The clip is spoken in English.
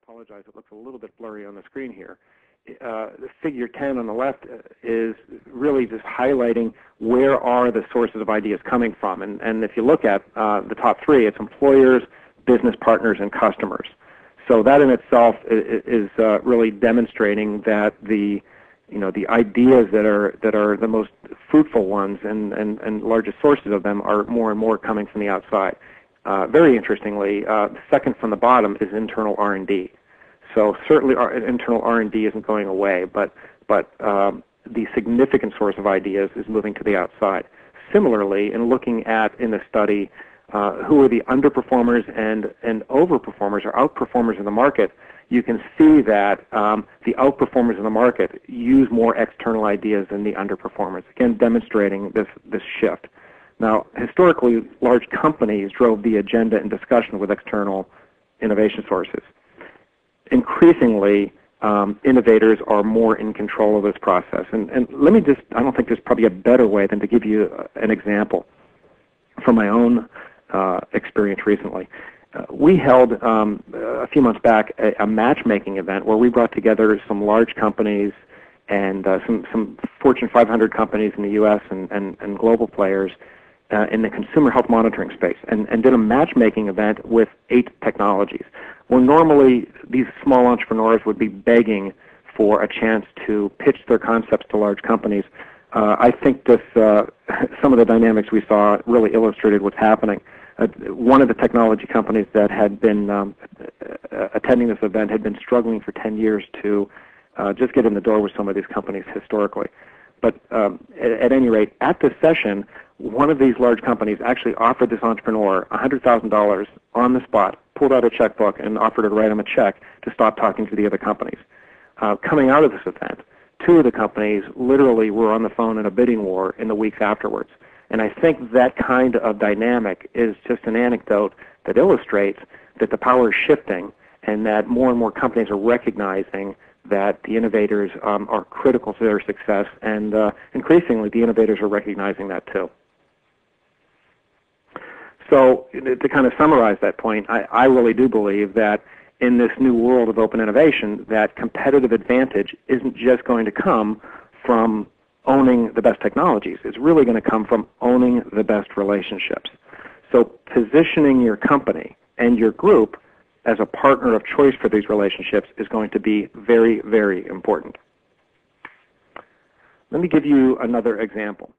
apologize, it looks a little bit blurry on the screen here. The figure 10 on the left is really just highlighting where are the sources of ideas coming from. And if you look at the top three, it's employers, business partners, and customers. So that in itself is really demonstrating that the ideas that are the most fruitful ones and largest sources of them are more and more coming from the outside. Very interestingly, the second from the bottom is internal R&D. So certainly our internal R&D isn't going away, but the significant source of ideas is moving to the outside. Similarly, in looking at in the study who are the underperformers and overperformers or outperformers in the market, you can see that the outperformers in the market use more external ideas than the underperformers, again demonstrating this shift. Now, historically, large companies drove the agenda and discussion with external innovation sources. Increasingly, innovators are more in control of this process. And let me just, I don't think there's probably a better way than to give you an example from my own experience recently. We held, a few months back, a matchmaking event where we brought together some large companies and some Fortune 500 companies in the U.S. and global players in the consumer health monitoring space, and did a matchmaking event with 8 technologies. Well, normally these small entrepreneurs would be begging for a chance to pitch their concepts to large companies. I think this, some of the dynamics we saw really illustrated what's happening. One of the technology companies that had been attending this event had been struggling for 10 years to just get in the door with some of these companies historically. But at any rate, at this session, one of these large companies actually offered this entrepreneur $100,000 on the spot, pulled out a checkbook, and offered to write him a check to stop talking to the other companies. Coming out of this event, 2 of the companies literally were on the phone in a bidding war in the weeks afterwards. And I think that kind of dynamic is just an anecdote that illustrates that the power is shifting and that more and more companies are recognizing that the innovators are critical to their success, and increasingly the innovators are recognizing that too. So to kind of summarize that point, I really do believe that in this new world of open innovation, that competitive advantage isn't just going to come from owning the best technologies. It's really going to come from owning the best relationships. So positioning your company and your group as a partner of choice for these relationships is going to be very, very important. Let me give you another example.